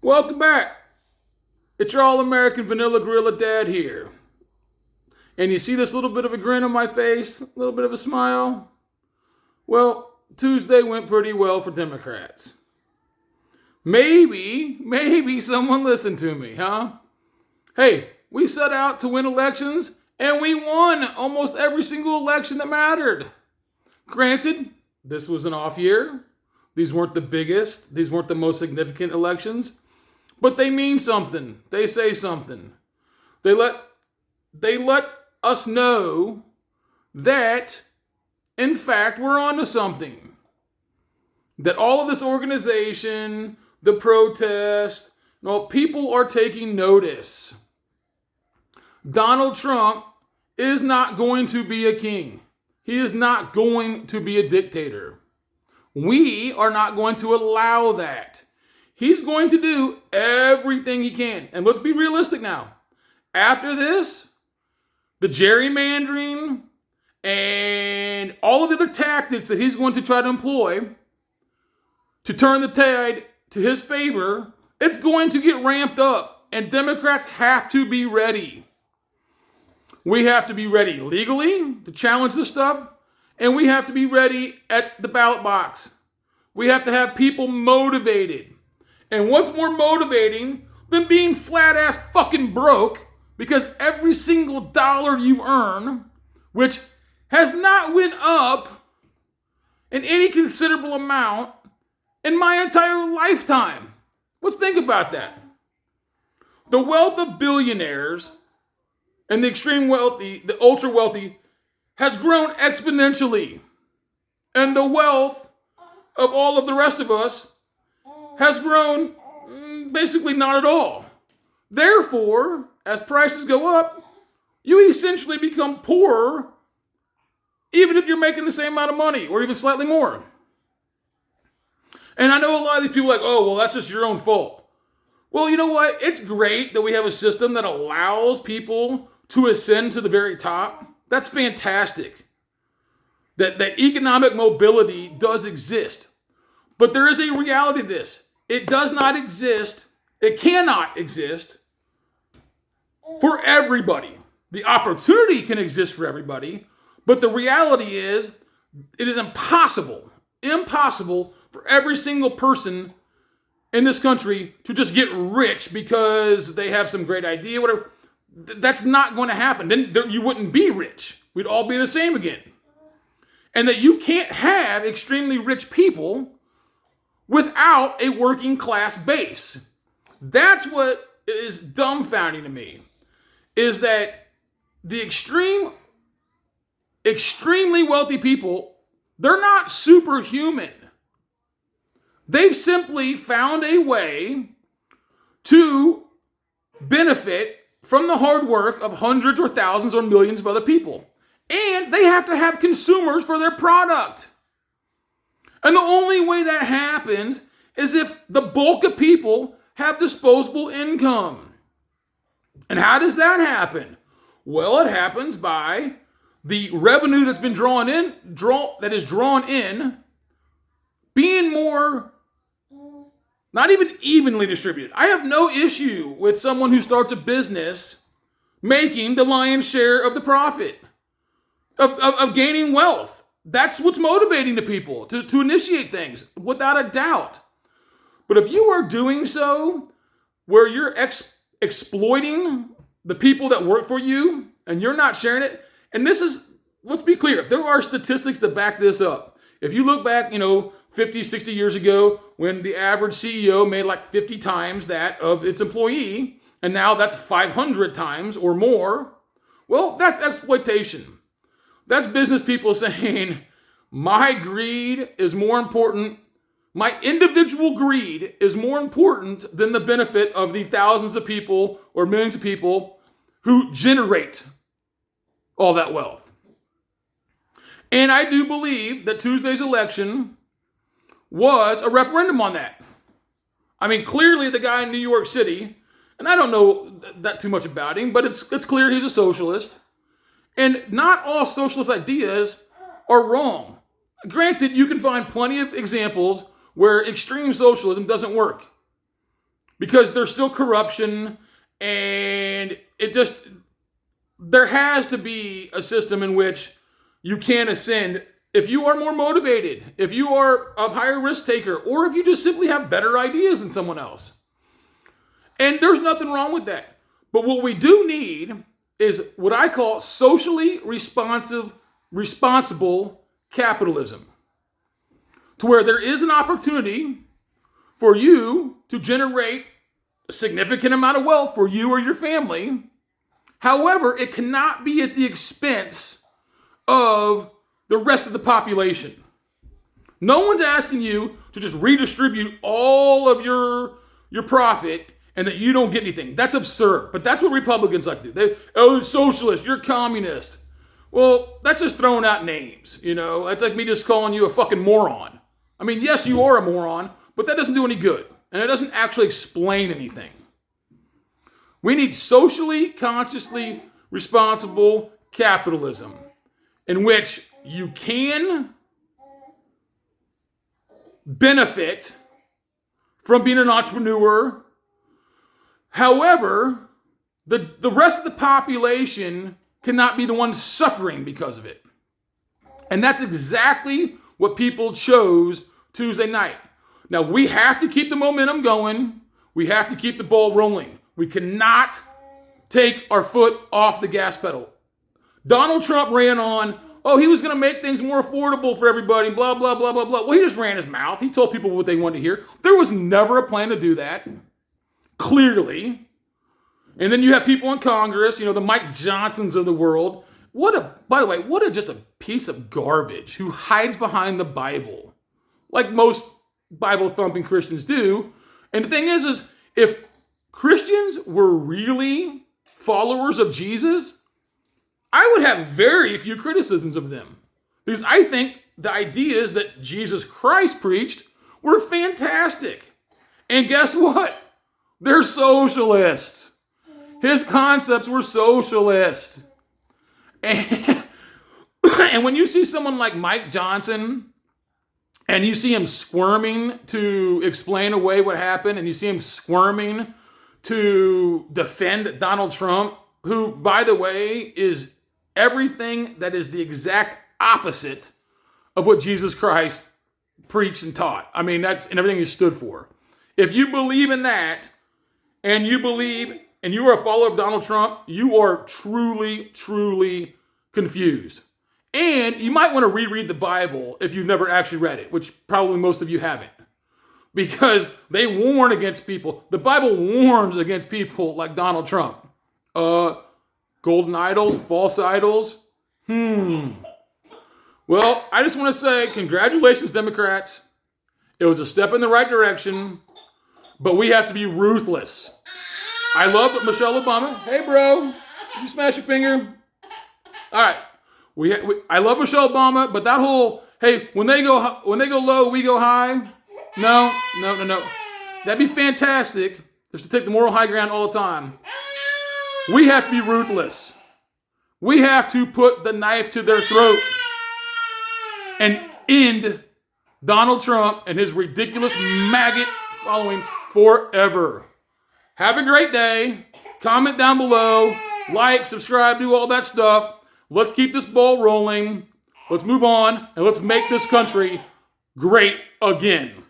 Welcome back. It's your all-American vanilla gorilla dad here. And you see this little bit of a grin on my face, a little bit of a smile? Well, Tuesday went pretty well for Democrats. Maybe someone listened to me, huh? Hey, we set out to win elections and we won almost every single election that mattered. Granted, this was an off year. These weren't the biggest. These weren't the most significant elections. But they mean something. They say something. They let us know that, in fact, we're onto something. That all of this organization, the protest, people are taking notice. Donald Trump is not going to be a king. He is not going to be a dictator. We are not going to allow that. He's going to do everything he can. And let's be realistic now. After this, the gerrymandering and all of the other tactics that he's going to try to employ to turn the tide to his favor, it's going to get ramped up. And Democrats have to be ready. We have to be ready legally to challenge this stuff. And we have to be ready at the ballot box. We have to have people motivated. And what's more motivating than being flat-ass fucking broke because every single dollar you earn, which has not went up in any considerable amount in my entire lifetime. Let's think about that. The wealth of billionaires and the extreme wealthy, the ultra wealthy, has grown exponentially. And the wealth of all of the rest of us has grown basically not at all. Therefore, as prices go up, you essentially become poorer even if you're making the same amount of money or even slightly more. And I know a lot of these people are like, oh, well, that's just your own fault. Well, you know what? It's great that we have a system that allows people to ascend to the very top. That's fantastic. That economic mobility does exist. But there is a reality to this. It does not exist. It cannot exist for everybody. The opportunity can exist for everybody. But the reality is, it is impossible for every single person in this country to just get rich because they have some great idea, whatever. That's not going to happen. Then you wouldn't be rich. We'd all be the same again. And that you can't have extremely rich people without a working class base. That's what is dumbfounding to me. Is that the extremely wealthy people, they're not superhuman. They've simply found a way to benefit from the hard work of hundreds or thousands or millions of other people. And they have to have consumers for their product. And the only way that happens is if the bulk of people have disposable income. And how does that happen? Well, it happens by the revenue that's been drawn in being more, not even evenly distributed. I have no issue with someone who starts a business making the lion's share of the profit, of gaining wealth. That's what's motivating the people to initiate things, without a doubt. But if you are doing so where you're exploiting the people that work for you and you're not sharing it, and this is, let's be clear, there are statistics that back this up. If you look back, 50, 60 years ago, when the average CEO made like 50 times that of its employee, and now that's 500 times or more, well, that's exploitation. That's business people saying, my greed is more important, my individual greed is more important than the benefit of the thousands of people or millions of people who generate all that wealth. And I do believe that Tuesday's election was a referendum on that. I mean, clearly the guy in New York City, and I don't know that too much about him, but it's clear he's a socialist. And not all socialist ideas are wrong. Granted, you can find plenty of examples where extreme socialism doesn't work. because there's still corruption, and there has to be a system in which you can ascend if you are more motivated, if you are a higher risk taker, or if you just simply have better ideas than someone else. And there's nothing wrong with that. But what we do need is what I call socially responsible capitalism, to where there is an opportunity for you to generate a significant amount of wealth for you or your family. However, it cannot be at the expense of the rest of the population. No one's asking you to just redistribute all of your profit and that you don't get anything. That's absurd. But that's what Republicans like to do. Oh, socialist, you're communist. Well, that's just throwing out names, you know. That's like me just calling you a fucking moron. I mean, yes, you are a moron, but that doesn't do any good. And it doesn't actually explain anything. We need socially, consciously responsible capitalism in which you can benefit from being an entrepreneur. However, the rest of the population cannot be the ones suffering because of it. And that's exactly what people chose Tuesday night. Now, we have to keep the momentum going. We have to keep the ball rolling. We cannot take our foot off the gas pedal. Donald Trump ran on, he was going to make things more affordable for everybody, blah, blah, blah, blah, blah. Well, he just ran his mouth. He told people what they wanted to hear. There was never a plan to do that, clearly. And then you have people in Congress, the Mike Johnsons of the world. By the way, just a piece of garbage who hides behind the Bible, like most Bible-thumping Christians do. And the thing is if Christians were really followers of Jesus, I would have very few criticisms of them. Because I think the ideas that Jesus Christ preached were fantastic. And guess what? They're socialists. His concepts were socialist. And when you see someone like Mike Johnson, and you see him squirming to explain away what happened, and you see him squirming to defend Donald Trump, who, by the way, is everything that is the exact opposite of what Jesus Christ preached and taught. I mean, that's and everything he stood for. If you believe in that, and you believe, and you are a follower of Donald Trump, you are truly, truly confused. And you might want to reread the Bible if you've never actually read it, which probably most of you haven't. Because they warn against people. The Bible warns against people like Donald Trump. Golden idols, false idols. Well, I just want to say congratulations, Democrats. It was a step in the right direction, but we have to be ruthless. I love Michelle Obama. Hey, bro, did you smash your finger? All right. I love Michelle Obama, but that whole, hey, when they go low, we go high. No. That'd be fantastic just to take the moral high ground all the time. We have to be ruthless. We have to put the knife to their throat and end Donald Trump and his ridiculous maggot following forever. Have a great day. Comment down below. Like, subscribe, do all that stuff. Let's keep this ball rolling. Let's move on, and let's make this country great again.